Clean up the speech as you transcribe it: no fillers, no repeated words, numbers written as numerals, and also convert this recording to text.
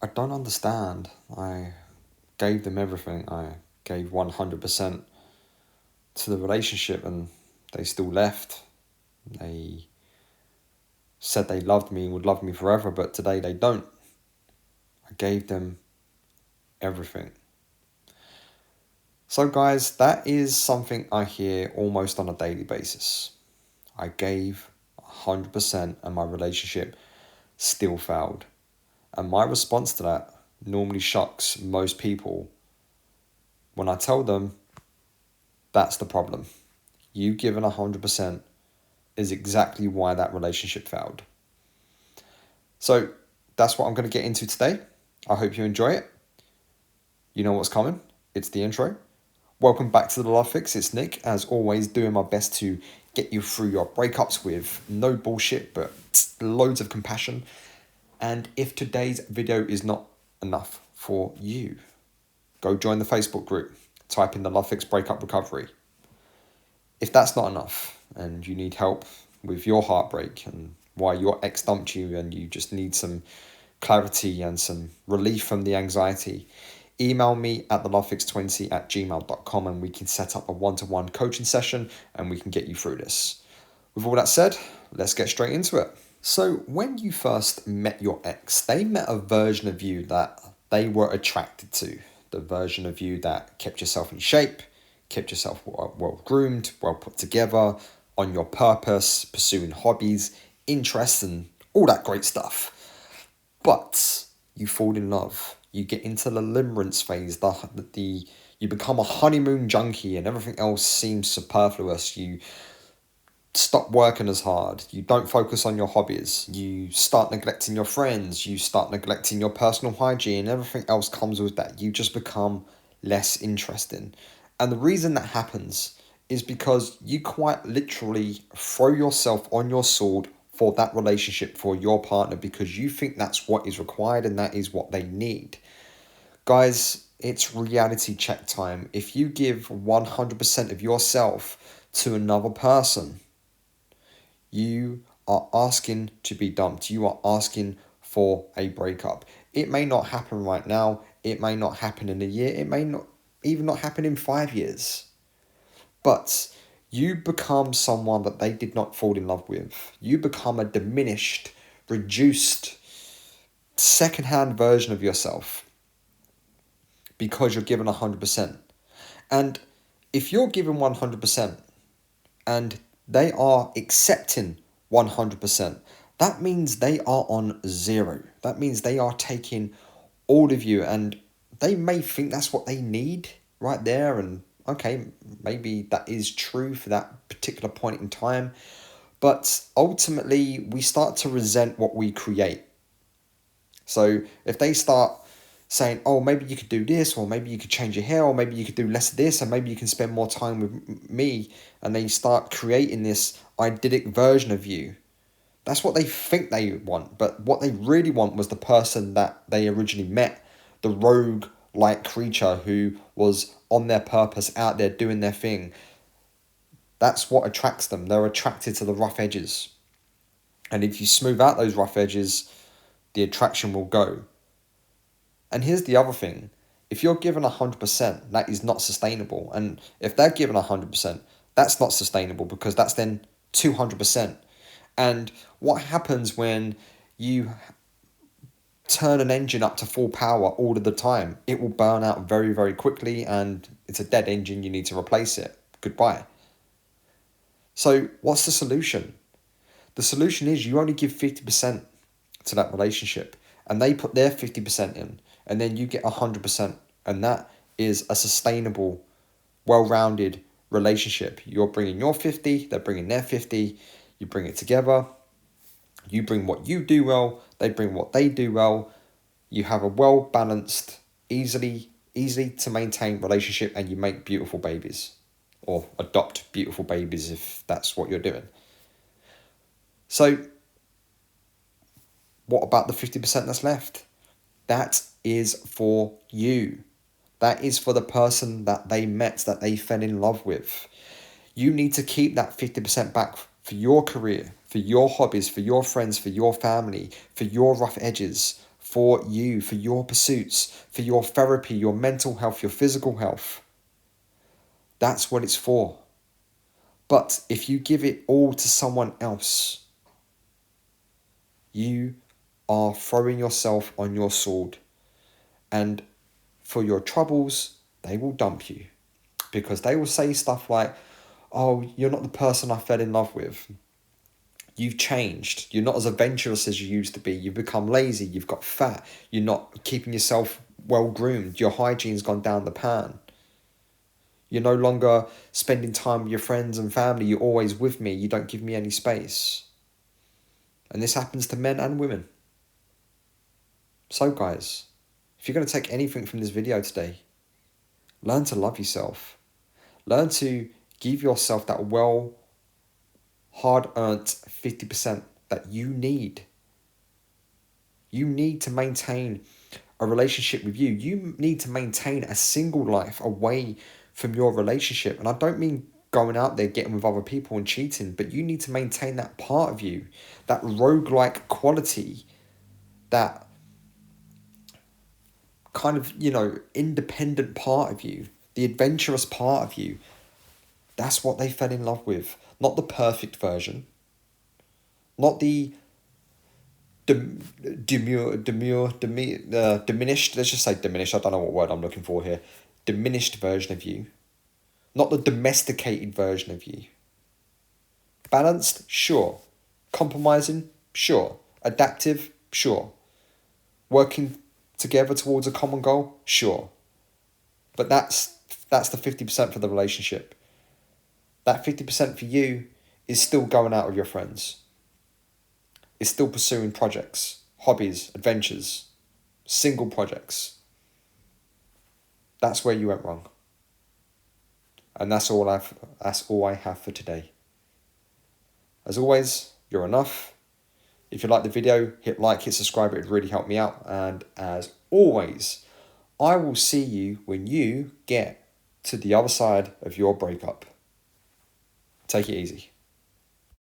I don't understand. I gave them everything. I gave 100% to the relationship and they still left. They said they loved me and would love me forever, but today they don't. I gave them everything. So, guys, that is something I hear almost on a daily basis. I gave 100% and my relationship still failed. And my response to that normally shocks most people when I tell them that's the problem. You giving 100% is exactly why that relationship failed. So that's what I'm going to get into today. I hope you enjoy it. You know what's coming. It's the intro. Welcome back to the Love Fix. It's Nick, as always, doing my best to get you through your breakups with no bullshit, but loads of compassion. And if today's video is not enough for you, go join the Facebook group. Type in the Love Fix Breakup Recovery. If that's not enough and you need help with your heartbreak and why your ex dumped you and you just need some clarity and some relief from the anxiety, email me at thelovefix20@gmail.com and we can set up a one-to-one coaching session and we can get you through this. With all that said, let's get straight into it. So when you first met your ex, they met a version of you that they were attracted to. The version of you that kept yourself in shape, kept yourself well groomed, well put together, on your purpose, pursuing hobbies, interests, and all that great stuff. But you fall in love. You get into the limerence phase. You become a honeymoon junkie, and everything else seems superfluous. You stop working as hard. You don't focus on your hobbies. You start neglecting your friends. You start neglecting your personal hygiene. Everything else comes with that. You just become less interesting. And the reason that happens is because you quite literally throw yourself on your sword for that relationship, for your partner, because you think that's what is required and that is what they need. Guys, it's reality check time. If you give 100% of yourself to another person, you are asking to be dumped. You are asking for a breakup. It may not happen right now. It may not happen in a year. It may not even not happen in 5 years. But you become someone that they did not fall in love with. You become a diminished, reduced, second-hand version of yourself because you're given 100%. And if you're given 100% and they are accepting 100%, that means they are on zero. That means they are taking all of you, and they may think that's what they need right there. And okay, maybe that is true for that particular point in time. But ultimately, we start to resent what we create. So if they start saying, oh, maybe you could do this, or maybe you could change your hair, or maybe you could do less of this, and maybe you can spend more time with me, and they start creating this idyllic version of you. That's what they think they want, but what they really want was the person that they originally met, the rogue-like creature who was on their purpose, out there doing their thing. That's what attracts them. They're attracted to the rough edges. And if you smooth out those rough edges, the attraction will go. And here's the other thing. If you're given 100%, that is not sustainable. And if they're given 100%, that's not sustainable, because that's then 200%. And what happens when you turn an engine up to full power all of the time? It will burn out very, very quickly, and it's a dead engine. You need to replace it. Goodbye. So what's the solution? The solution is you only give 50% to that relationship, and they put their 50% in, and then you get 100%, and that is a sustainable, well-rounded relationship. You're bringing your 50, they're bringing their 50, you bring it together, you bring what you do well, they bring what they do well, you have a well-balanced, easy to maintain relationship, and you make beautiful babies, or adopt beautiful babies if that's what you're doing. So what about the 50% that's left? That is for you. That is for the person that they met, that they fell in love with. You need to keep that 50% back for your career, for your hobbies, for your friends, for your family, for your rough edges, for you, for your pursuits, for your therapy, your mental health, your physical health. That's what it's for. But if you give it all to someone else, you are throwing yourself on your sword. And for your troubles, they will dump you. Because they will say stuff like, oh, you're not the person I fell in love with. You've changed. You're not as adventurous as you used to be. You've become lazy. You've got fat. You're not keeping yourself well groomed. Your hygiene's gone down the pan. You're no longer spending time with your friends and family. You're always with me. You don't give me any space. And this happens to men and women. So guys, if you're going to take anything from this video today, learn to love yourself. Learn to give yourself that hard-earned 50% that you need. You need to maintain a relationship with you. You need to maintain a single life away from your relationship. And I don't mean going out there getting with other people and cheating, but you need to maintain that part of you, that roguelike quality, that kind of, independent part of you, the adventurous part of you. That's what they fell in love with. Not the perfect version. Not the diminished, let's just say diminished, I don't know what word I'm looking for here. Diminished version of you. Not the domesticated version of you. Balanced? Sure. Compromising? Sure. Adaptive? Sure. Working together towards a common goal? Sure. But that's the 50% for the relationship. That 50% for you is still going out with your friends. It's still pursuing projects, hobbies, adventures, single projects. That's where you went wrong. And that's all I have for today. As always, you're enough. If you like the video, hit like, hit subscribe, it would really help me out. And as always, I will see you when you get to the other side of your breakup. Take it easy.